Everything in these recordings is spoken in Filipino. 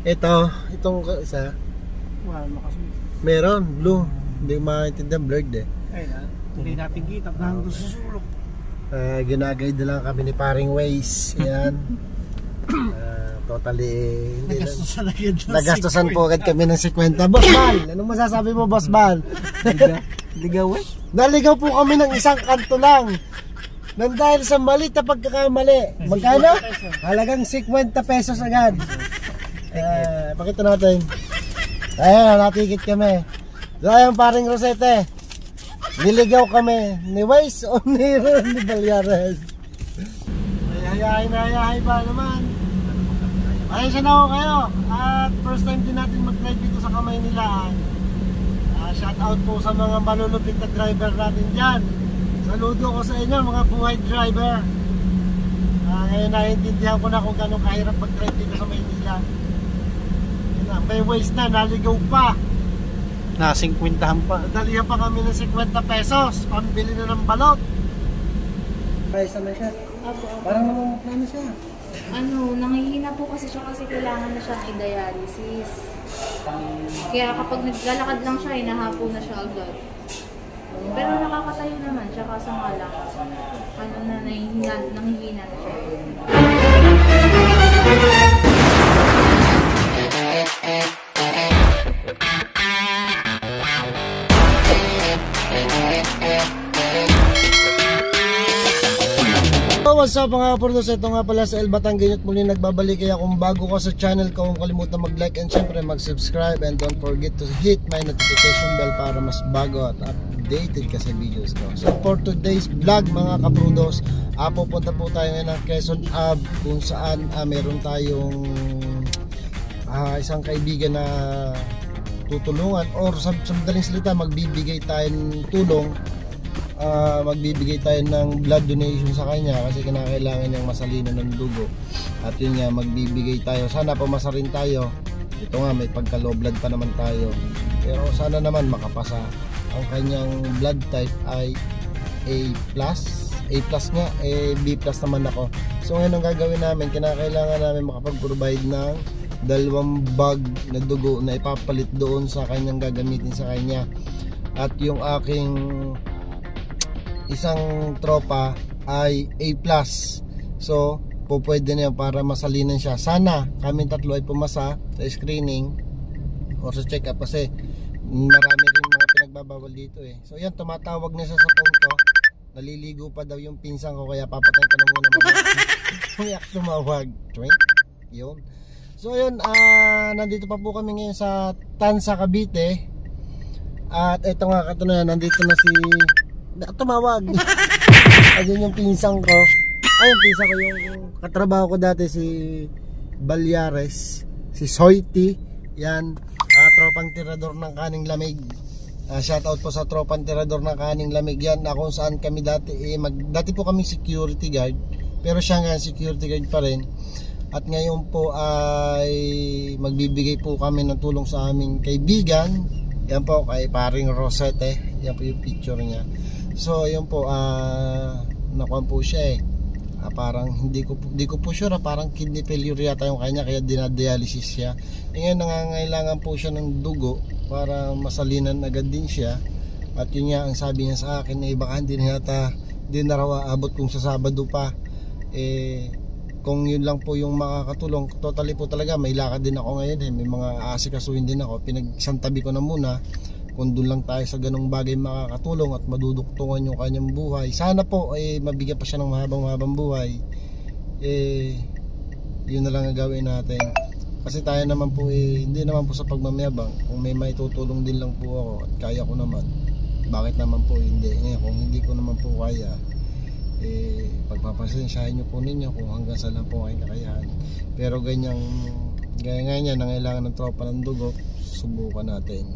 Itong isa. Wala makasunod. Meron, blue. Hindi maintindihan, blurred eh. Ay na, hindi natin kita. Nandun sa sulok. Ginagayad na lang kami ni paring Waze. Yan. Totally nagastusan po agad kami ng 50. Boss Bal, anong masasabi mo, Boss Bal? Ligaw eh? Naligaw po kami ng isang kanto lang. Nang dahil sa mali na pagkakamali. Magkano? Halagang 50 pesos agad. Pakita natin. Ayan, natikit kami. So ayan, paring Rosete. Niligaw kami ni Waze o ni Balyares. Hayahay ba naman? Ayun siya na ho kayo. At first time din natin mag-drive dito sa Kamaynilaan. Shout out po sa mga malulupit na driver natin dyan. Saludo ko sa inyo mga buhay driver. Ngayon naiintindihan ko na kung gano'ng kahirap mag-drive dito sa Maynila. May Waze na, naligaw pa. Na 50 pa. Nadalihan pa kami ng 50 pesos. Pambili na ng balot. Ayos naman siya. Parang namumukha na siya. Nangihina po kasi siya kasi kailangan na siyang i-dialysis. Kaya kapag naglalakad lang siya, inahapo na siya agad. Pero nakakatayo naman siya kasi nga lang. Nangihina na siya. What's up mga kapurdos, ito nga pala sa El Batanggen at muli nagbabalik. Kaya kung bago ka sa channel ko, kung kalimutan mag-like and syempre mag-subscribe, and don't forget to hit my notification bell para mas bago at updated ka sa videos ko. So for today's vlog mga kapurdos, pupunta po tayo ngayon ng Quezon Ave, kung saan meron tayong isang kaibigan na tutulungan, or sa madaling salita magbibigay tayong tulong. Magbibigay tayo ng blood donation sa kanya kasi kinakailangan niyang masalino ng dugo. At yun nga, magbibigay tayo. Sana pamasa rin tayo. Ito nga, may pagka-low blood pa naman tayo. Pero sana naman makapasa. Ang kanyang blood type ay A+. A+ nga, B+ naman ako. So ngayon ang gagawin namin, kinakailangan namin makapag-provide ng 2 bag na dugo na ipapalit doon sa kanyang gagamitin sa kanya. At yung aking isang tropa ay A+. So pwede na yan para masalinan siya. Sana kami tatlo ay pumasa sa screening or sa check up kasi marami rin mga pinagbabawal dito eh. So yan, tumatawag na siya sa phone ko. Naliligo pa daw yung pinsan ko kaya papatayin ko na muna umiyak tumawag. Yun. So yun, nandito pa po kami ngayon sa Tansa, Cavite. At ito nga katunayan, nandito na si tumawag. Ayun yung pinsang ko. Yung pinsan ko, yung katrabaho ko dati, si Balyares, si Soiti. Yan, tropang tirador ng kaning lamig. Shout out po sa tropang tirador ng kaning lamig. Yan, kung saan kami dati, dati po kami security guard, pero siya nga security guard pa rin. At ngayon po ay magbibigay po kami ng tulong sa aming kaibigan. Yan po, kay paring Rosete. Yan po yung picture niya. So yun po, nakuha po siya parang hindi ko po sure, parang kidney failure yata yung kanya, kaya dinadialysis siya. Ngayon nangangailangan po siya ng dugo para masalinan agad din siya. At yun nga, ang sabi niya sa akin, baka hindi na raw abot kung sa Sabado pa. Kung yun lang po yung makakatulong, totally po talaga may lakad din ako ngayon may mga aasikasuhin din ako, pinagsantabi ko na muna kung doon lang tayo sa ganong bagay makakatulong at maduduktungan yung kanyang buhay. Sana po mabigyan pa siya ng mahabang buhay. Yun na lang ang gawin natin. Kasi tayo naman po hindi naman po sa pagmamayabang. Kung may maitutulong din lang po ako at kaya ko naman, bakit naman po hindi? Kung hindi ko naman po kaya, pagpapasensyahin nyo po ninyo kung hanggang saan lang po kayo kakayahan. Pero gaya nga niya, nangailangan ng tropa ng dugo, subukan natin.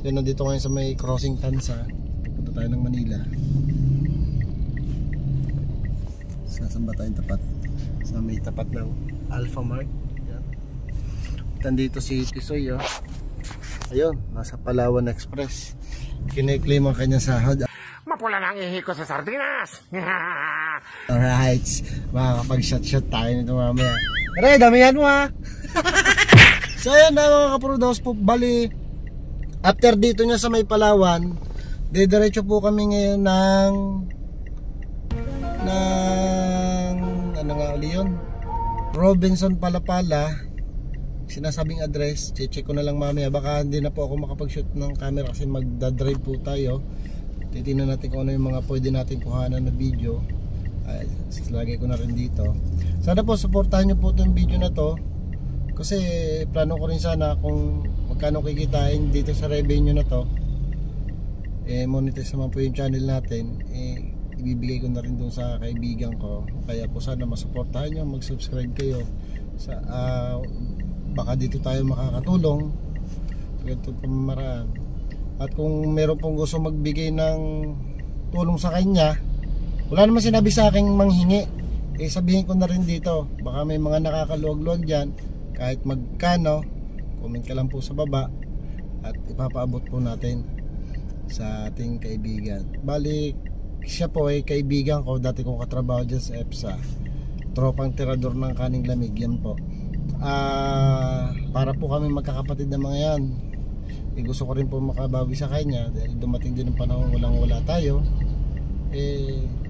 So nandito ngayon sa may crossing Tansa, punta tayo ng Manila. Saan ba tayong tapat? Sa may tapat ng Alpha Mart. Nandito si Tisoy ayun, nasa Palawan Express. Kiniklaim ang kanyang sahod. Mapula na ang ihi ko sa sardinas. Alright, makakapag-shot tayo nito mamaya. Pero damihan mo So ayan na mga kaprudos po, bali after dito niya sa may Palawan, diretso po kami ngayon ng ano nga uli yun, Robinson Palapala. Sinasabing address, check ko na lang mamaya, baka hindi na po ako makapag-shoot ng camera kasi magdadrive po tayo. Titingnan natin kung ano yung mga pwede natin kuhanan na video. Lagay ko na rin dito. Sana po supportahan nyo po itong video na to, kasi plano ko rin sana kung magkano kikitain dito sa revenue na to, monetize naman po yung channel natin, ibibigay ko na rin dun sa kaibigan ko. Kaya po sana masuportahan nyo, mag-subscribe kayo sa, baka dito tayo makakatulong sa ganitong pamamaraan. At kung meron pong gusto magbigay ng tulong sa kanya, wala naman sinabi sa akin manghingi, sabihin ko na rin dito, baka may mga nakakaluwag-luwag dyan, kahit magkano, comment ka lang po sa baba at ipapaabot po natin sa ating kaibigan. Bali siya po ay kaibigan ko, dati kong katrabaho dyan sa EPSA, tropang tirador ng kaning lamig yan po. Para po kami magkakapatid na mga yan, gusto ko rin po makabawi sa kanya dahil dumating din ang panahon walang wala tayo,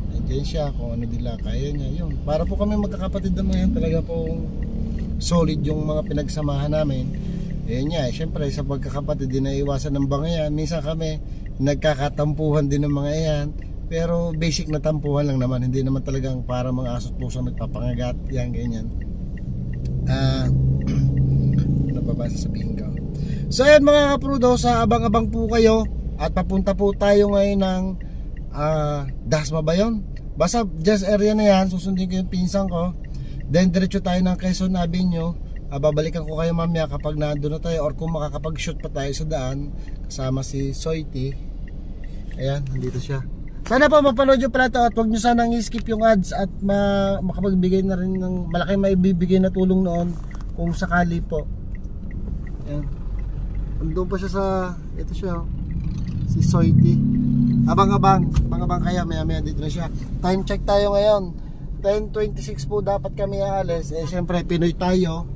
nandiyan siya, kung ano nila kaya niya, yun. Para po kami magkakapatid na mga yan, talaga pong solid yung mga pinagsamahan namin. Niya, syempre sa pagkakapatid din naiwasan ng bangayan. Minsan kami nagkakatampuhan din ng mga yan, pero basic na tampuhan lang naman, hindi naman talagang para mga aso't puso nagpapangagat yan, ganyan. Ano ba ba sasabihin ko? So ayan mga kaprudo, sa abang-abang po kayo at papunta po tayo ngayon ng Dasma ba yun? Basta just area na yan, susundin ko yung pinsan ko, then diretso tayo ng Quezon Avenue. Babalikan ko kayo mamaya kapag nandun na tayo, or kung makakapag-shoot pa tayo sa daan kasama si Soiti. Ayan, nandito siya. Sana po mapanood nyo pala ito at huwag nyo sanang i-skip yung ads at makapagbigay na rin ng malaking maibibigay na tulong noon kung sakali po. Ayan, andun pa siya sa, ito siya, si Soiti. Abang-abang kaya maya dito na siya. Time check tayo ngayon, 10:26 po dapat kami aalis. Syempre Pinoy tayo,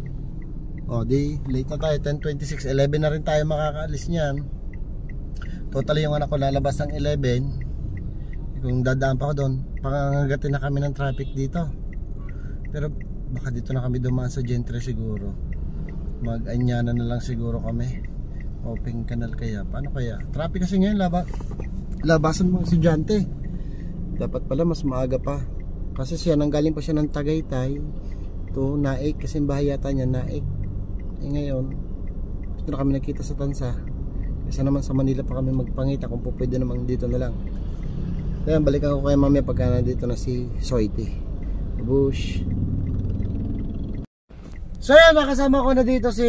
di late na tayo, 10:26, 11 na rin tayo makakaalis niyan. Totally yung anak ko lalabas ng 11. Kung dadaan pa ako doon, pangangagatin na kami ng traffic dito. Pero baka dito na kami dumaan sa Gentry siguro. Mag-Anyana na lang siguro kami. Open Canal kaya. Paano kaya? Traffic kasi ngayon, labasan mga estudyante. Dapat pala mas maaga pa. Kasi siya, nanggaling pa siya ng Tagaytay to Naik, kasi bahay yata niya Naik. Ngayon, dito na kami nakita sa Tansa. Kasi naman sa Manila pa kami magpangita, kung po pwede naman dito na lang. Kaya balikan ko kayo mamaya pagka nandito na si Soiti. Bush. So yan, nakasama ko na dito si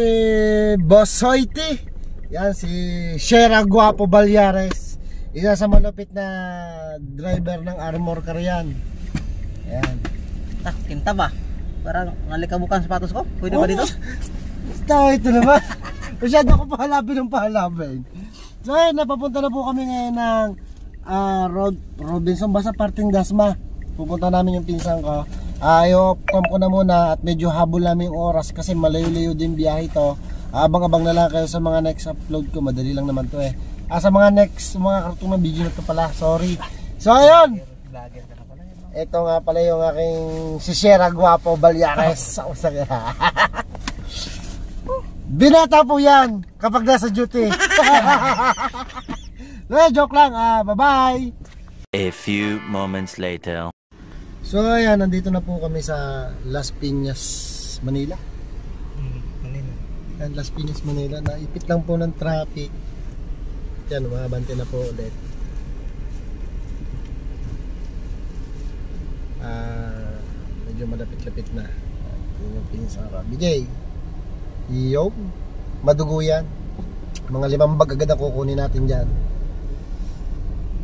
Boss Soiti. Yan, si Shera Guapo Balyares, isa sa malupit na driver ng Armor Car yan. Ayan. Kinta ba? Parang nalikabukan sapatos ko. Pwede ba dito? Basta ito naman. Masyado ko pahalabin. So ayan, napapunta na po kami ngayon ng Robinson, basta parting Dasma. Pupunta namin yung pinsan ko. Ayok ko na muna at medyo habol namin yung oras kasi malayo-layo din biyahe ito. Abang-abang na lang kayo sa mga next upload ko. Madali lang naman to sa mga next, mga kartong na video na to pala. Sorry. So ayun, ito nga pala yung aking si Shera Guapo Balyares. Binata po yan kapag nasa duty. Joke lang. Bye bye. A few moments later. So ayan, nandito na po kami sa Las Piñas, Manila. Yan, Las Piñas, Manila. Naipit lang po ng traffic. Yan, mabante na po ulit. Medyo malapit-lapit na. Yung pinsan ka. Bigay. Yo, madugo yan. Mga 5 bag agad ang kukunin natin dyan.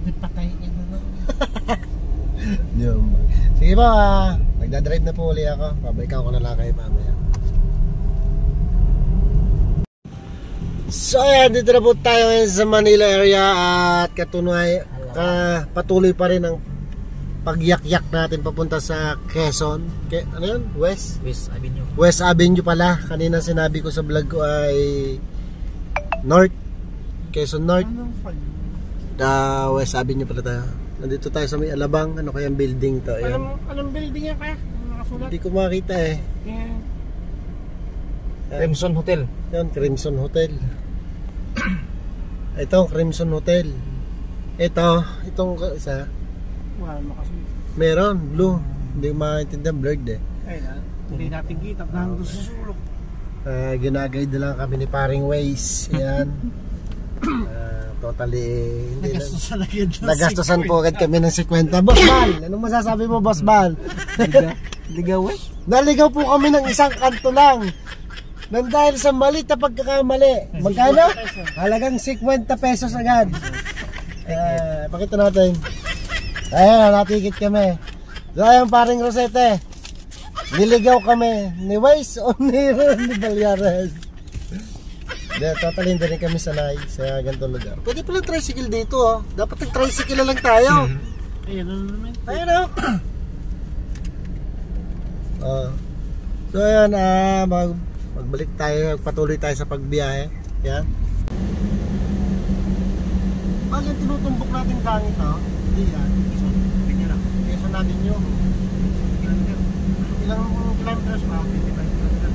Patay ka na lang. Sige po, magdadrive na po uli ako. Pabalikan ko na lang kayo mamaya. So ayan, dito na po tayo sa Manila area at patuloy pa rin ang pagyak-yak natin papunta sa Quezon. Ano yun? West Avenue. West Avenue pala. Kanina sinabi ko sa vlog ko ay North. Quezon North. West Avenue pala tayo. Nandito tayo sa may Alabang. Ano kayang building to? Ayan. Anong building yan kaya? Nakasulat? Hindi ko makita eh. Crimson Hotel. Yan, Crimson Hotel. Ito, Crimson Hotel. Itong isa. Meron, blue. Hindi maintindihan, blurred eh. Hindi natin kita. Nandun sa sulok. Ginaguide na lang kami ni Paring Waze. Yan. Totally hindi nagastosan po agad kami ng 50. Boss Bal, anong masasabi mo, Boss Bal? Ligaw eh. Naligaw po kami ng isang kanto lang. Nang dahil sa mali na pagkakamali. Magkano? Halagang 50 pesos agad. Pakita natin. Ayan, natikit kami. So ayan, Paring Rosete. Niligaw kami ni Waze o ni Balyares. Totally hindi rin kami sanay sa ganitong lugar. Pwede pala tricycle dito oh. Dapat nag-tricycle na lang tayo. Ayan ano naman. Ayan oh. So ayan, magbalik tayo, patuloy tayo sa pagbiyahe. Yan. Bakit tinutumbok natin gangit oh? Hindi yan. Ganyan lang. Keso natin yung ilang kilometers pa? 55 kilometers.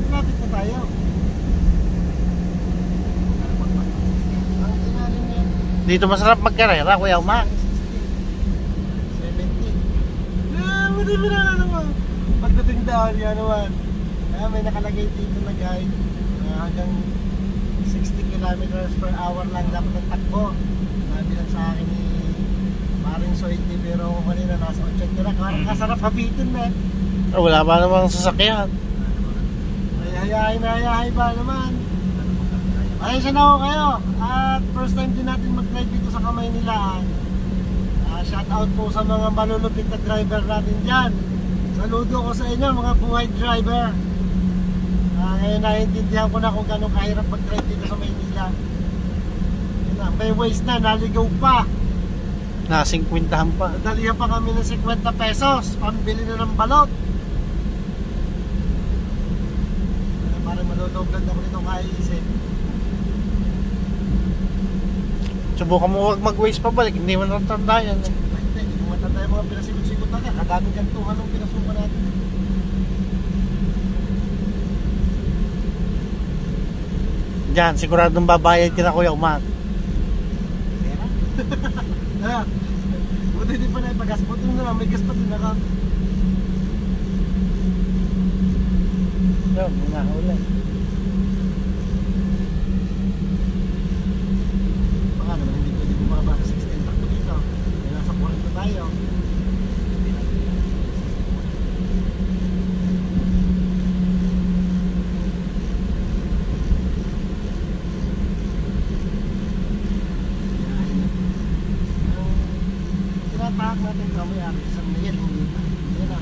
Lapit na tayo. Dito masarap magkarera, Kuya Uma. 70. Madami na naman. Pagdating daan yan naman. May nakalagay dito na guide. Hanggang 60 kilometers per hour lang dapat ang takbo. Sabi lang sa akin ni Paring Soiti, pero kanina nasa 80 na. Kasarap habitin na. Wala pa namang sasakyan. Hayahay ba naman? Ayun na ako kayo. At first time din natin mag-drive dito sa Kamaynilaan. Shout out po sa mga malulupit na driver natin dyan. Saludo ko sa inyo mga buhay driver. Ngayon naiintindihan ko na kung gano'ng kahirap mag-drive dito sa Maynila. May waste na, naligaw pa. Na 50 pa. Nadalihan pa kami ng 50 pesos. Pambili na ng balot. Parang maluloglan ako nito kaisip. Subukan mo huwag mag-waste pabalik, hindi mo natanda yan eh. Hindi mo matanda yung mga pinasigot-sigot na ka. Kadaming gantuhan ng pinasukan natin. Diyan, siguradong babayad ka na, Kuya Uma. Buti hindi pa na ipagas. Buti na lang, may gas pa din ako. Yun, nahuli. Baka naman hindi pwede bumaba sa 16 takbo dito. May nasa 40 tayo. Tinatahak natin kamay ari sa Miguel. Hindi na.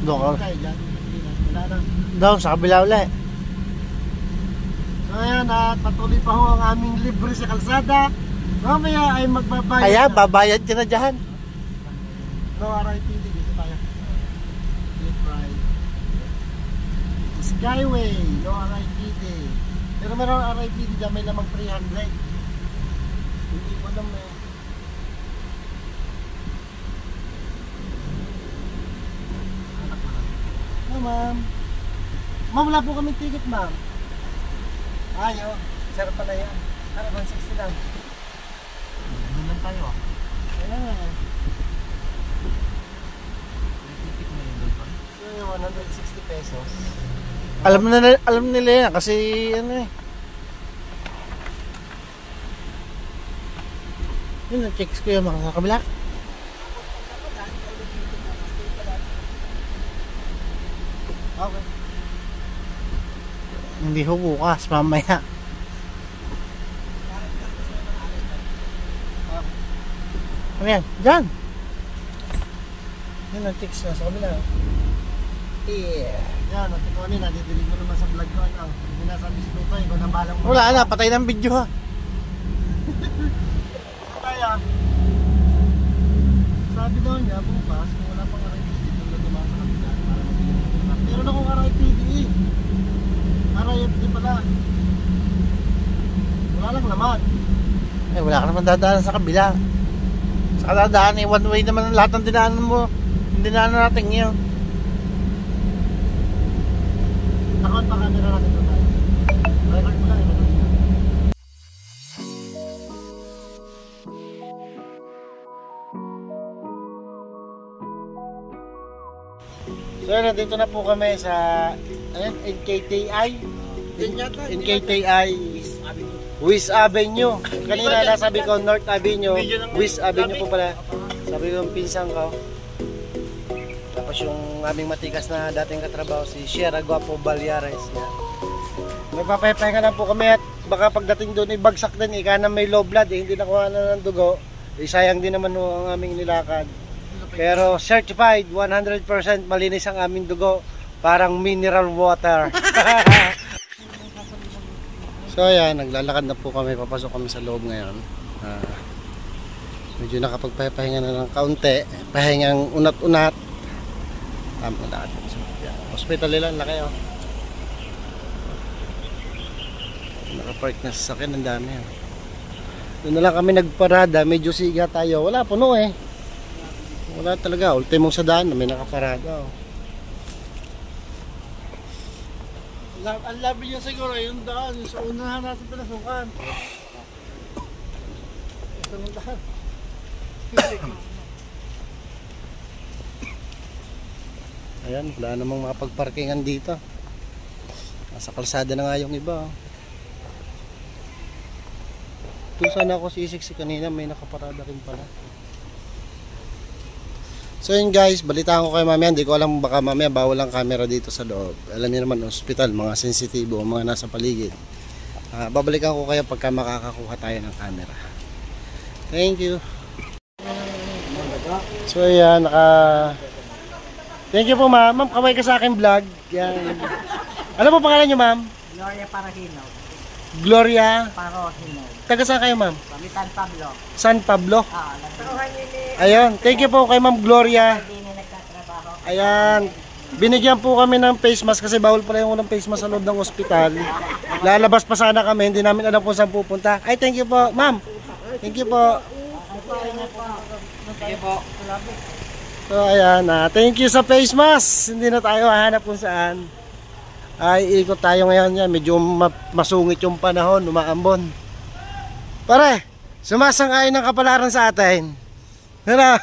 Doon ka. Okay, dyan. Hindi na. Wala na. Doon, sa kabila ulit. So ayan, at patuloy pa ho ang aming libre sa kalsada. Mamaya ay magbabayad. Kaya, na. babayad ka na dyan. No RIPD, dito tayo. Left right. Skyway, no RIPD. Pero meron RIPD dyan, may lamang 300. Hindi ko alam eh. Hello ma'am. Ma'am, wala po kaming ticket ma'am. Ayo, sir pala yan. Ano, 160 lang. Doon lang tayo ah. Ayan. Ticket mo yun doon pa. So, 160 pesos. Alam nila yan kasi ano eh. Yun, na-checks ko yung mga sa kabila. Okay. Hindi ho bukas, mamaya. Ano yan? Diyan! Yun ang text na sa kabila. Yeah. Yan, at ikaw nila, nadidilig mo naman sa vlog ko. Ano? Hindi na sabi si Tutoy, ikaw na balang mo. Wala na, patay ng video ha. Kaya. So sabi daw niya, bukas, kung wala pang RIPD dito na dumaan sa kabila para mag-iingat. Meron akong RIPD eh. RIPD pala. Wala lang naman. Eh, wala ka naman dadaanan sa kabila. Sa kadadaan eh, one way naman ang lahat ng dinaanan mo. Hindi dinaanan natin ngayon. Nakon pa camera natin ito tayo. Record mo lang, record mo lang. So nandito na po kami sa NKTI. NKTI Wiss Avenue. Kanina nasabi ko North Avenue, Wiss Avenue po pala. Sabi ko yung pinsan ko. Tapos yung aming matikas na dating katrabaho si Sierra Guapo Balyares. Magpapahinga na po kami at baka pagdating doon ibagsak din ika na may low blood hindi nakuha na ng dugo. Sayang din naman ang aming nilakad. Pero certified 100% malinis ang aming dugo, parang mineral water. So ayan, naglalakad na po kami, papasok kami sa loob ngayon. Medyo nakapagpahinga na ng kaunti, pahingang unat-unat. Hospital lang, laki oh. Nakapark na sa sasakyan, ang dami oh. Doon na lang kami nagparada, medyo siga tayo, wala puno eh. Wala talaga, ultimong sa daan, may nakaparada oh. Ang labi niya siguro yung daan, yung sa unahan natin pinasukan. Ito ng daan. Ayan, wala namang makapagparkingan dito. Nasa kalsada na nga yung iba. Doon sana ako sisiksi kanina, may nakaparada rin pala. So yun guys, balitaan ko kay mamaya. Hindi ko alam, baka mamaya bawal ang camera dito sa loob. Alam niyo naman, hospital, mga sensitibo, mga nasa paligid. Babalikan ko kayo pagka makakakuha tayo ng camera. Thank you. So yan, thank you po ma'am. Ma'am, kaway ka sa akin vlog. Yan. Ano po pangalan niyo ma'am? Gloria Parahino. Gloria. Parahino. Taga saan kayo ma'am? Kami San Pablo. San Pablo. Ah, Ayun, thank you po kay ma'am Gloria. hindi na nagtatrabaho. Ayan. Binigyan po kami ng face mask kasi bawal pala yung unang face mask sa loob ng ospital. Lalabas pa sana kami, hindi namin alam kung saan pupunta. Ay, thank you po, ma'am. Thank you po. Sige po. So, ayan. Thank you sa face mask. Hindi na tayo hahanap kung saan. Ay, ikot tayo ngayon yan. Medyo masungit yung panahon, umaambon. Pare, sumasang-ayon ng kapalaran sa atin. Ano?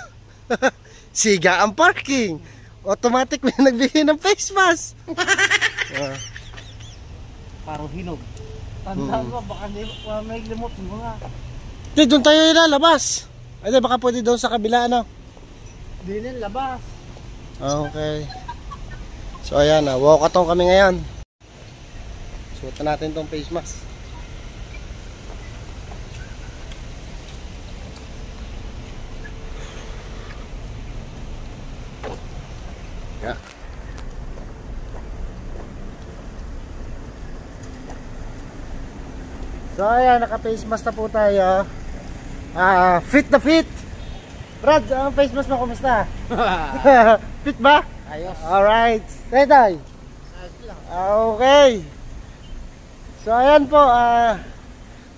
Siga ang parking. Automatic may nagbigay ng face mask. Parang hinog. Tandaan ko, baka may limot mo nga. Di, doon tayo ilalabas. Ay, di, baka pwede doon sa kabila, ano? Di nila labas. Okay. So, ayan, walkathon kami ngayon. Suotan natin tong face mask. Yeah. So ayan, naka-face mask na po tayo. Fit na fit. Brad, ang face mask mo kumusta? Fit ba? Ayos. Alright. Tay. Okay. So ayan po,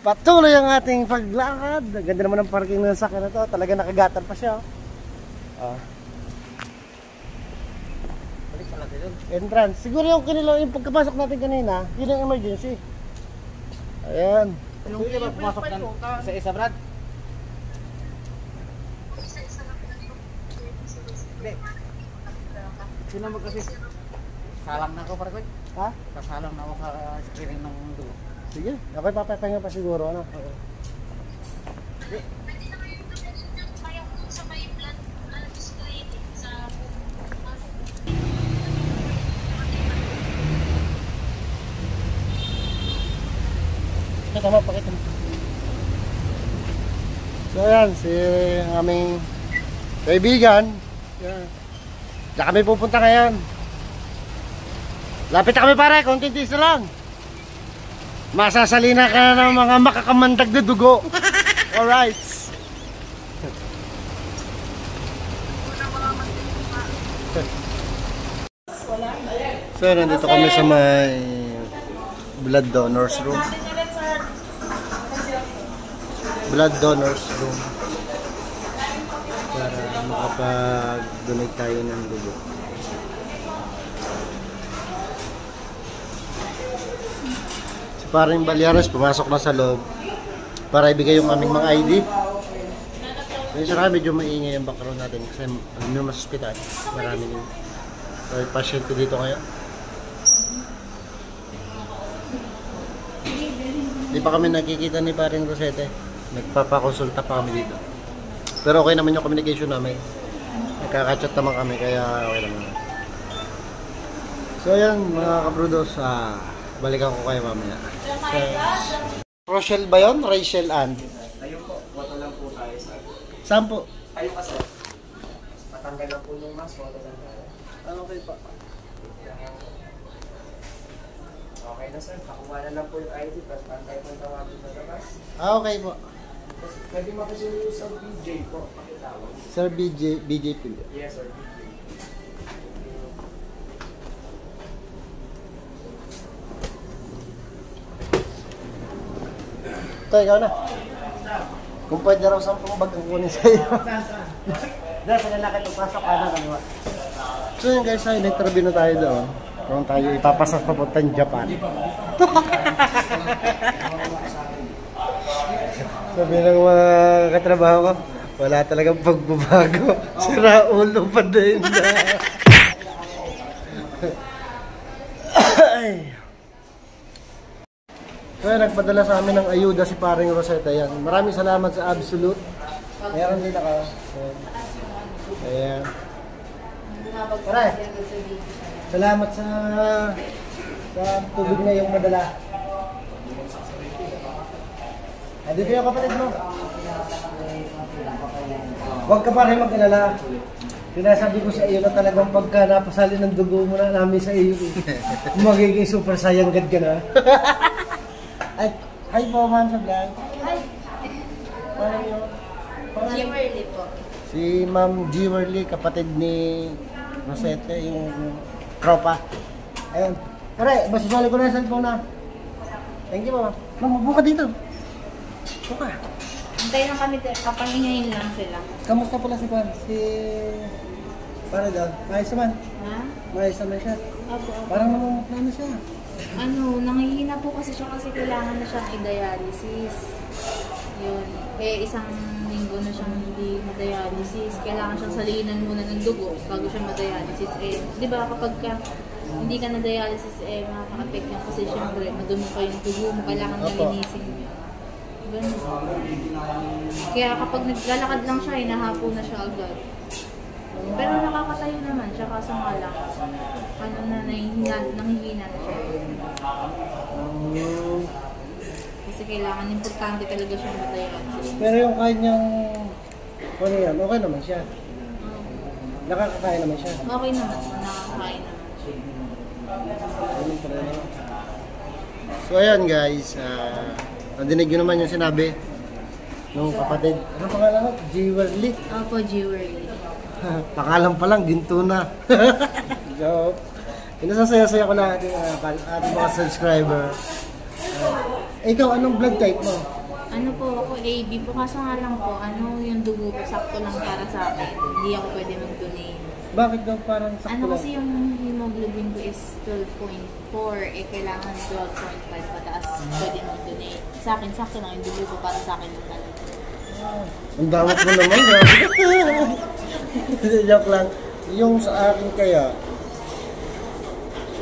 patuloy ang ating paglakad. Ang ganda naman ng parking ng sakyan na to. Talaga nakagatan pa siya. Balik sa natin yun. Entrance. Siguro yung yung pagkapasok natin kanina, yun ang emergency. Ayan. Yung iba pumasok ng isa-isa, Brad. Hindi. Sino mo kasi salang na ako, pare ko. Ha? Kasalang na ako sa screening ng dugo. Sige. Ako'y papapahinga pa siguro, ano? Oo. Tama, pakita mo. So ayan, si aming kaibigan. Yan. Diyan kami pupunta ngayon. Lapit na kami pare, konting tiis na lang. Masasalina ka na ng mga makakamandag na dugo. Alright. So, nandito kami sa may blood donors room. Blood donors room. Para makapag-donate tayo ng dugo. Si paring Balyares pumasok na sa loob para ibigay yung aming mga ID. Yung saka medyo maingay ang background natin kasi alam nyo mas hospital. Marami din. So, may pasyente dito ngayon. Hindi pa kami nakikita ni paring Rosete. Nagpapakonsulta pa kami dito. Pero okay naman yung communication namin. Nagkaka-chat naman kami kaya okay naman. So yan mga kabrudos, balikan ko kayo mamaya. Rochelle ba yun? Rachel Ann? Tayo po, photo lang po tayo sa... Saan po? Tayo kasi. Matanggal lang po yung mask, photo lang tayo. Okay pa. Okay na sir, pakuha na lang po yung ID, tapos pantay po yung tawagin sa labas. Okay po. Pwede makasuyo sa BJ po, pakitawag. Sir BJ Pilio. Yes sir, BJ. Ito, ikaw na. Kung pwede raw 10 bag ang kunin sa'yo. Dahil sa lalaki pasok ka na kaliwa. So yun guys, nag-interview na tayo doon. Kung tayo ipapasas papuntang Japan. Sabi ng mga katrabaho ko, wala talagang pagbabago. Sira ulo pa din. Kaya nagpadala sa amin ng ayuda si paring Rosetta yan. Maraming salamat sa Absolute. Meron din ako. Ayan. Pare, salamat sa tubig na yung madala. Dito yung kapatid mo. Huwag ka pa rin mag-alala. Sinasabi ko sa iyo na talagang pagka napasali ng dugo mo na namin sa iyo. Magiging super sayang gad ka na. Ay, hi po ma'am sa vlog. Ay, Paano yun? Jimmerly po. Si Ma'am Jimmerly, kapatid ni Rosette, yung tropa. Ayun. Pare, basisali ko na yung cellphone na. Thank you ma'am. Ma'am, buka dito. Buka. Hintay lang kami, kapangingayin lang sila. Kamusta pala si Juan? Si... Pare daw. Maayos naman. Ha? Maayos naman siya. Opo. Parang namumukla na siya. Nangihina po kasi siya kasi kailangan na siyang i-dialysis. Yun. Eh, isang linggo na siyang hindi ma-dialysis. Kailangan siyang salinan muna ng dugo bago siya ma-dialysis. Eh, di ba kapag hindi ka na-dialysis, makaka-affect yan kasi syempre madumi pa yung dugo mo. Kailangan na linisin mo. Ganun. Kaya kapag naglalakad lang siya, nahapo na siya agad. Pero nakakatayo naman siya kaso nga lang. Nanghihina na siya. Kasi kailangan, importante talaga siya ma-dialysis. Pero yung kanyang... Ano yan? Okay naman siya. Nakakakain naman siya. Okay naman, nakakain naman siya. So ayan guys, nadinig nyo naman yung sinabi nung kapatid. Ano pangalan mo? Jewelry? Opo, Jewelry. Pangalan pa lang, ginto na. So, pinasasaya-saya ko na ating mga subscriber. Ikaw, anong blood type mo? Ano po, ako AB po. Kaso nga lang po, yung dugo ko, sakto lang para sa akin. Hindi ako pwede mag-donate. Bakit daw parang sakto lang? Kasi yung hemoglobin ko is 12.4, kailangan 12.5 pataas pwede mag-donate. Sa akin, sakto lang yung dugo ko para sa akin yung talaga. Ang damot mo naman, joke lang. Yung sa akin kaya,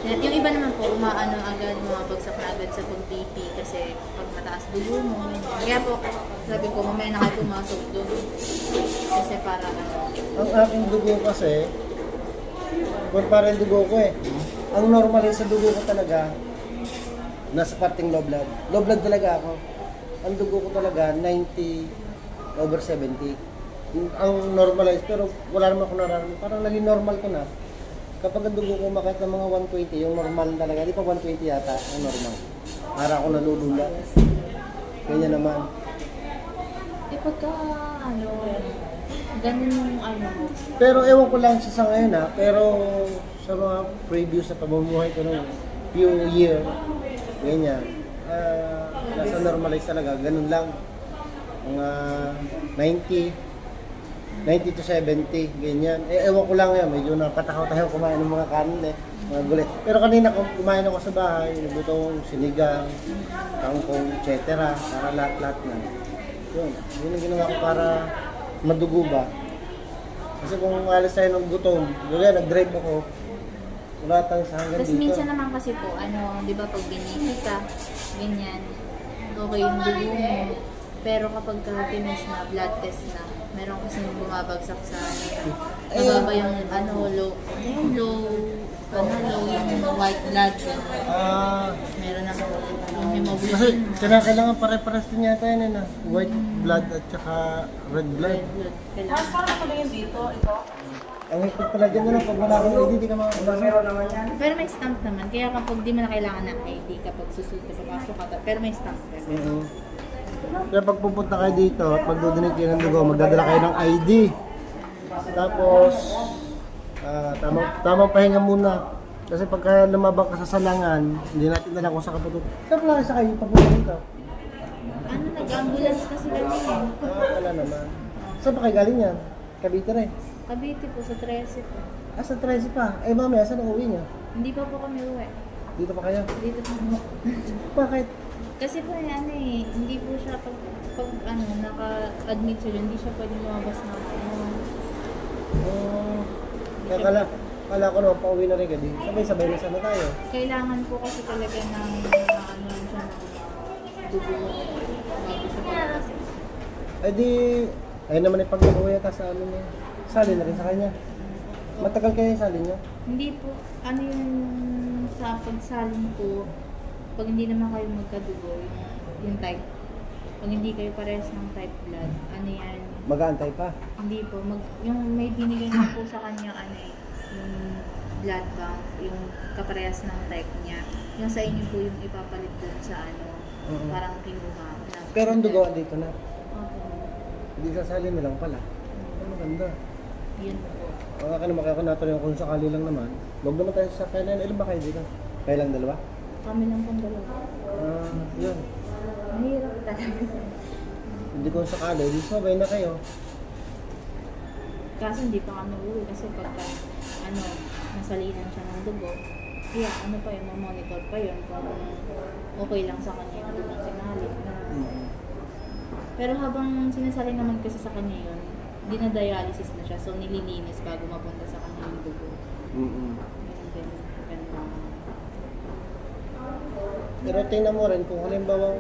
yung iba naman po, agad, bagsak na agad sa pag-BP kasi pag mataas dugo mo. Kaya po, sabi ko, mamaya na kayo pumasok doon. Kasi para ang aking dugo kasi, kung parang dugo ko ang normal sa dugo ko talaga, nasa parting low blood. Low blood talaga ako. Ang dugo ko talaga, 90/70. Ang normalize, pero wala naman ako nararamdaman. Parang naging normal ko na. Kapag ang dugo ko makit ng mga 120, yung normal talaga, di pa 120 yata, ang normal. Para ako nalulula. Ganyan naman. pagka Ganun yung ano mo. Pero ewan ko lang sa ngayon ha, pero sa mga previous na pamumuhay ko nung few year, ganyan, nasa normalize talaga, ganun lang. Mga 90 to 70, ganyan. Ewan ko lang yan, medyo napatakaw tayo kumain ng mga kanin mga gulay. Pero kanina kumain ako sa bahay, nabutong sinigang, kangkong, etc. Para lahat-lahat na. Yun ang ginawa ko para madugo ba. Kasi kung alis tayo ng gutom, nag-drive ako, wala tayong sa hanggang Tapos dito. minsan naman kasi po, di ba pag biniti ka, ganyan, okay yung dugo mo. Pero kapag ka-test na, blood test na, meron kasi bumabagsak sa nababa yung low yung white blood. Meron na yung hemoglobin. Kasi kailangan pare-pares din yata yan na white blood at saka red blood. Ang higpit pala dyan pag wala kang ID, di ka makakabasa. Pero may stamp naman, kaya kapag di mo na kailangan ng ID kapag susunod ka papasok ka, pero may stamp. Kaya pag pupunta kayo dito at magdodonate kayo ng dugo, magdadala kayo ng ID. Tapos, tamang pahinga muna. Kasi pagka lumabang ka sa salangan, hindi natin alam kung saan ka pupunta. Saan pala sa kayo pagpunta dito? Nag-ambulance kasi kami eh. Wala naman. Saan pa kayo galing yan? Cavite rin. Cavite po, sa 13 po. Sa 13 pa. Mamaya, saan ang uwi niya? Hindi pa po kami uwi. Dito pa kayo? Dito po. Bakit? Kasi po hindi po siya pag naka-admit siya, hindi siya pwede lumabas na Kaya kala ko naman pauwi na rin ka din. Sabay-sabay na sana tayo. Kailangan po kasi talaga ng siya ng dugo bago siya palabas. Ayun naman yung pag-uwi ka sa amin niya. Sali na rin sa kanya. Matagal kayo yung sali niya? Hindi po. Yung sa pagsalin po, pag hindi naman kayo magkadugo, yung type. Pag hindi kayo parehas ng type blood, yan? Mag-aantay pa? Hindi po. Yung may binigay na po sa kanya, yung blood bank, yung kaparehas ng type niya. Yung sa inyo po yung ipapalit doon sa parang kinuha. Pero ang dugo dito na? Okay. Hindi sasali na lang pala. Maganda. Yun po. Ang akin naman kaya natanong kung sakali lang naman. Huwag naman tayo sa kailan. Ilan ba kayo dito? Kayo lang dalawa? Kami lang pong dalawa. Yun. Mahirap talaga. Hindi ko sakali. Di sabay na kayo. Kaso hindi pa kami uwi kasi pagka nasalinan siya ng dugo, kaya pa yun, monitor pa yun kung okay lang sa kanya yung dugong sinali. Pero habang sinasali naman kasi sa kanya yun, dinadialysis na siya, so nililinis bago mapunta sa kanya yung dugo. Pero tingnan mo rin kung halimbawa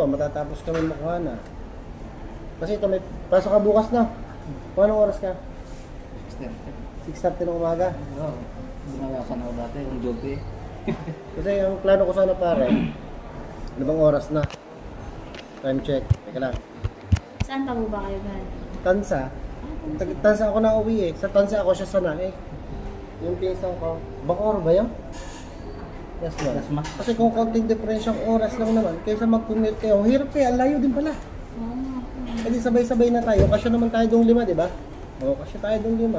matatapos kami makuha na. Kasi ito may pasok ka bukas na. Kung anong oras ka? 6:30 ng umaga. Oo. Bumagasan ako dati, yung job eh. Kasi ang plano ko sana pare, ano bang oras na? Time check. Teka lang. Saan pa po ba kayo galing? Tansa. Tansa ako na uwi Sa Tansa ako siya sana Yung pinsan ko. Bangor ba yun? Yes, ma. Kasi kung konting diferensyang oras lang naman, kaysa mag-commute kayo, hirap kaya, layo din pala. Kasi sabay-sabay na tayo. Kasya naman tayo dong 5, di ba? Kasya tayo dong 5.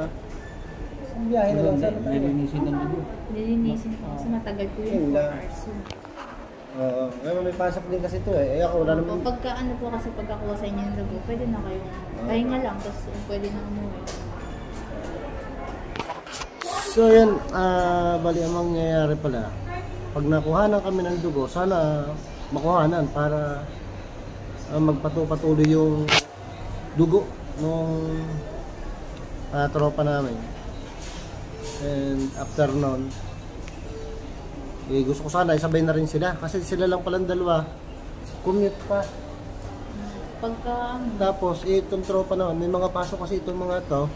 Biyahe na lang sana tayo. Nilinisin ng dugo. Nilinisin po kasi matagal po yung 4 hours. Ngayon may pasok din kasi ito ako wala naman. Pagka po kasi pagkakuha sa inyo ng dugo, pwede na kayong pahinga lang, tapos pwede na umuwi. So yun, bali ang mangyayari pala. Pag nakuhanan kami ng dugo, sana makuhanan para magpatuloy yung dugo nung tropa namin. And after nun, gusto ko sana isabay na rin sila kasi sila lang palang dalawa, commute pa. Tapos itong tropa naman, may mga pasok kasi itong mga to,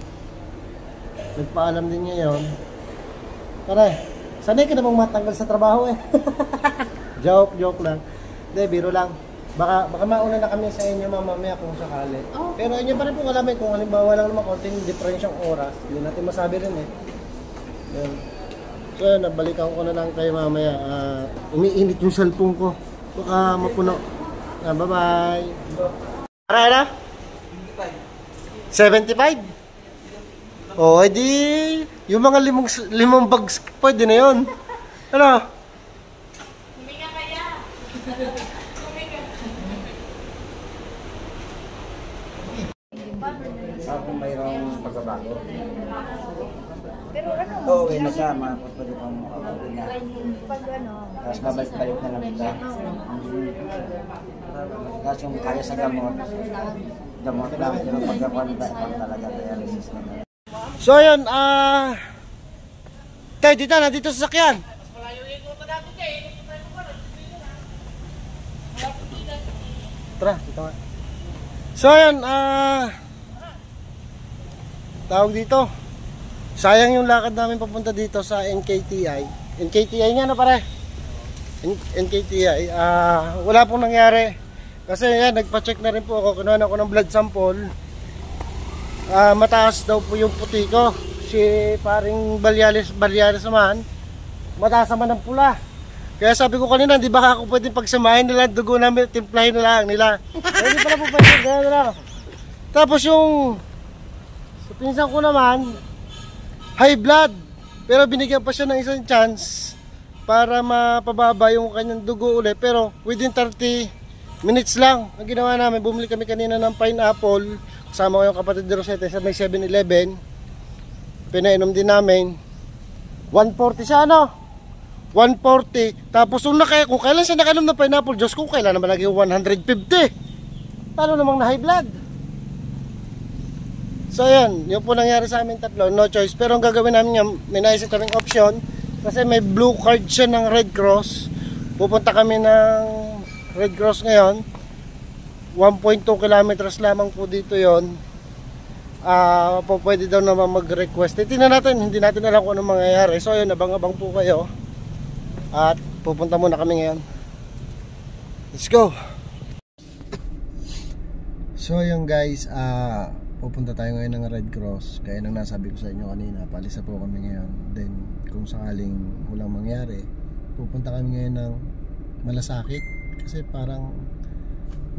nagpaalam din ngayon. Pare, sanay ka namang matanggal sa trabaho joke lang. Hindi, biro lang. Baka mauna na kami sa inyo mamaya kung sakali. Pero inyo pa rin po alamin kung halimbawa lang naman konting diferensyang oras. Hindi natin masabi rin Yan. So nabalikan ko na lang kayo mamaya. Umiinit yung cellphone ko. Baka mapuno. Bye bye. Para na? 75? O, edi, yung mga limang bags, pwede na yun. Ano? Huminga kaya. Kung mayroong pagbabago. Pero ano? Oo, uwi na siya. Pwede pang makakapin na. Pag ano? Tapos babalik-balik na lang kita. Tapos yung kaya sa gamot lang. Yung pagkakuan talaga dialysis na. So, ayun, tayo dito, nandito sa sakyan. Tara, dito nga. So, ayun, tawag dito. Sayang yung lakad namin papunta dito sa NKTI. NKTI nga na pare. NKTI. Wala pong nangyari. Kasi yan, nagpa-check na rin po ako. Kinuha ako ng blood sample. Mataas daw po yung puti ko. Si paring Balyares naman, mataas naman ang pula. Kaya sabi ko kanina, di ba ako pwedeng pagsamahin nila, dugo namin, timplahin na lang nila. Hindi pala po pwede, gano'n na lang. Tapos yung sa pinsan ko naman, high blood. Pero binigyan pa siya ng isang chance para mapababa yung kanyang dugo ulit. Pero within 30 minutes lang, ang ginawa namin, bumili kami kanina ng pineapple. Kasama ko yung kapatid ni Rosette sa may 7-Eleven. Pinainom din namin. 140 siya, ano? 140. Tapos kung kailan siya nakainom ng pineapple, Diyos ko, kailan naman naging 150. Paano namang na high blood? So yan, yun po nangyari sa amin tatlo, no choice. Pero ang gagawin namin nga, may naisip kaming option. Kasi may blue card siya ng Red Cross. Pupunta kami ng Red Cross ngayon. 1.2 kilometers lamang po dito yon. Pwede daw naman mag-request. Tingnan natin, hindi natin alam kung anong mangyayari. So yun, abang-abang po kayo. At pupunta muna kami ngayon. Let's go. So yun guys, pupunta tayo ngayon ng Red Cross. Kaya nang nasabi ko sa inyo kanina, palisa po kami ngayon. Then kung sakaling walang mangyari, pupunta kami ngayon ng Malasakit. Kasi parang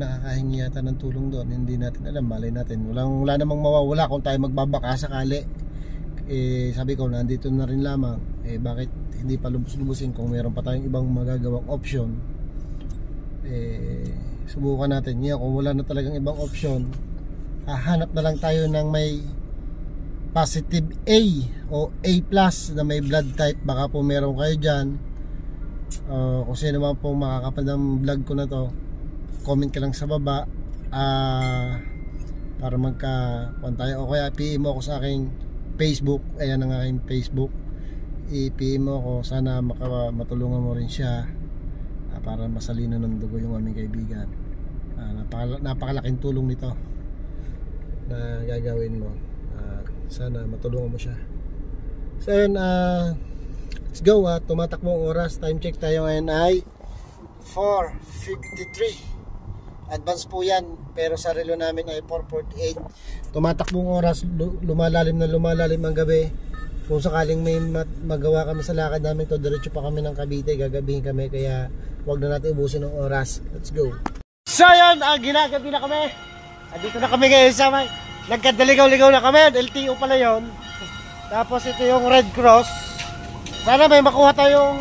nakakahingi yata ng tulong doon. Hindi natin alam, malay natin. Wala namang mawawala kung tayo magbabaka sakali. Sabi ko, nandito na rin lamang. Bakit hindi pa lubos-lubusin kung meron pa tayong ibang magagawang option? Subukan natin. Kung wala na talagang ibang option, hahanap na lang tayo ng may positive A o A+ na may blood type. Baka po meron kayo dyan. Kung sino man po makakapad ng vlog ko na to, comment ka lang sa baba para magka-kuan tayo. O kaya PM mo ako sa aking Facebook. Ayan ang aking Facebook. I-PM mo ako. Sana matulungan mo rin siya para masalinan ng dugo yung aming kaibigan. Napakalaking tulong nito na gagawin mo. Sana matulungan mo siya. So yun, let's go. Tumatakbong oras. Time check tayo ngayon ay 4:53. Advance po yan, pero sa relo namin ay 4:48. Tumatakbong oras, lumalalim ang gabi. Kung sakaling may magawa kami sa lakad namin to, diretso pa kami ng Cavite, gagabihin kami. Kaya wag na natin ubusin ng oras. Let's go. So yun, ginagabi na kami. Andito na kami ngayon sa nagkadaligaw-ligaw na kami. LTO pala yun. Tapos ito yung Red Cross. Sana may makuha tayong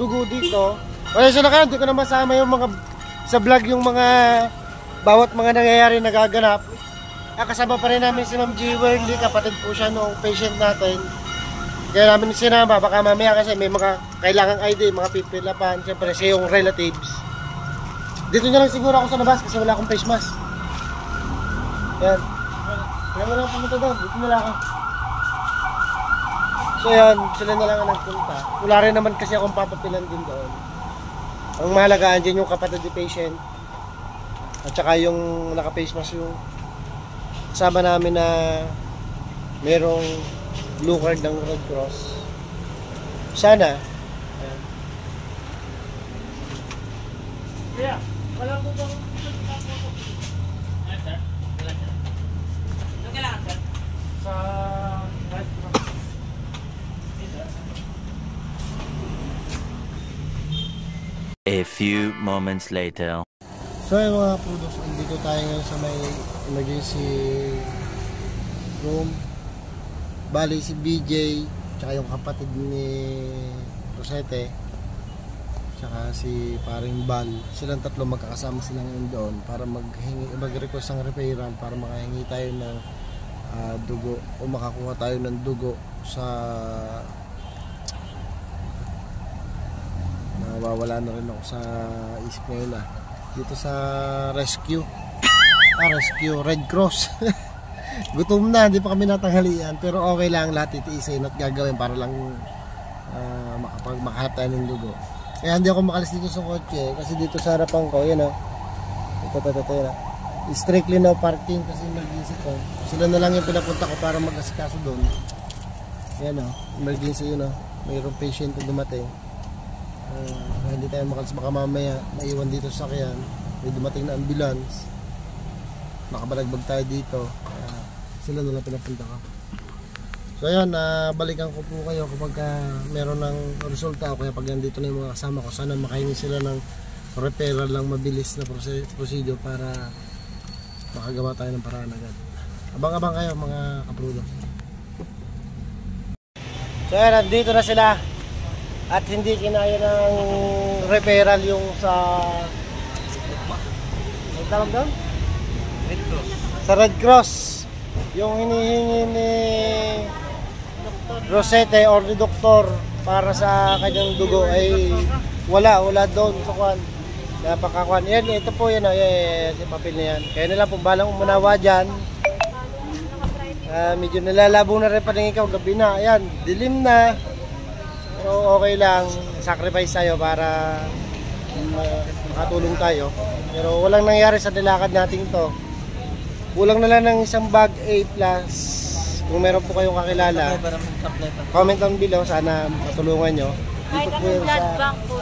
dugo dito. Wala siya na kayo, hindi ko na masama yung mga sa vlog yung mga bawat mga nangyayari nagaganap. Kasama pa rin namin si Ma'am G. Worley, kapatid po siya noong patient natin. Kaya namin sinama, baka mamaya kasi may mga kailangang ID, mga pipilapan, siyempre siya yung relatives. Dito na lang siguro ako sa labas kasi wala akong face mask. Yan. Kaya mo lang pumunta doon, dito na lang ako. So yan, sila na lang ang nagpunta. Wala rin naman kasi akong papapilan din doon. Ang mahalaga, andyan yung kapatid ni patient at saka yung naka-face mask yung kasama namin na merong blue card ng Red Cross. Sana yeah, wala po bang sir? Yung kailangan sir? Sa Red Cross. A few moments later. So yung mga products, dito tayo ngayon sa may emergency room. Bali si BJ, tsaka yung kapatid ni Rosete, tsaka si paring Bal, silang tatlo magkakasama sila ngayon doon para mag-request ng referral para makahingi tayo ng dugo o makakuha tayo ng dugo sa nawawala na rin ako sa isip ngayon dito sa rescue Red Cross. Gutom na, hindi pa kami natanghalian pero okay lang, lahat itiisin at gagawin para lang makahanap tayo ng dugo. Kaya hindi ako makalis dito sa kotse kasi dito sa harapan ko, yan o, ito strictly no parking kasi emergency ko. Sila na lang yung pinapunta ko para mag-asikaso doon. Yan o, emergency yun o, mayroong patient na dumating. Hindi tayo makalis, baka mamaya maiwan dito sa sakyan, may dumating na ambulance, makabalagbag tayo dito. Sila na lang pinapunta ko. So ayan, balikan ko po kayo kapag meron ng resulta o kaya pag nandito na yung mga kasama ko, sana makahingi sila ng referral lang mabilis na procedure para makagawa tayo ng paraan agad. Abang-abang kayo mga kaprudo. So ayan, nandito na sila at hindi kinaya ng referral yung sa ang tawag doon? Red Cross. Sa Red Cross yung hinihingi ni Rosete or ni doktor para sa kanyang dugo ay wala doon sa kwan. Napakakuan. Yan, ito po yan, yung papel na yan. Kaya nila po balang umunawa dyan. Medyo nalalabo na rin paningin ko, gabi na. Ayan, dilim na. Pero okay lang, sacrifice tayo para makatulong tayo. Pero walang nangyari sa nilakad natin to. Kulang na lang ng isang bag A+. Kung meron po kayong kakilala, comment down below, sana matulungan nyo. Kahit anong blood bank po,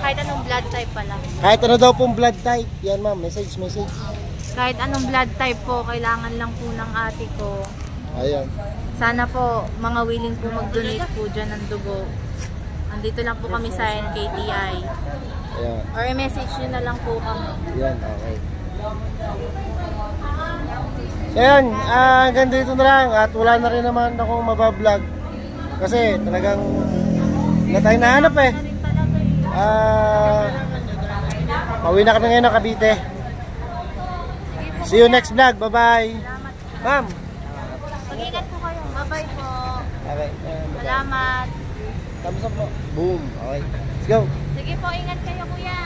kahit anong blood type pala. Kahit ano daw pong blood type. Yan ma'am, message. Kahit anong blood type po, kailangan lang po ng ate ko. Ayan. Sana po, mga willing po mag-donate po dyan ng dugo. Andito lang po kami sa NKTI. Ayan. Or message nyo na lang po kami. Yan, okay. So yan, hanggang dito na lang. At wala na rin naman akong mabablog. Kasi talagang na tayo nahanap eh. Pauwi na ka na ngayon ng Cavite. See you next vlog. Bye-bye. Ma'am. Mag-ingat po kayo. Bye-bye po. Okay. Salamat. Thumbs up po. Boom. Okay. Let's go. Sige po, ingat kayo kuya.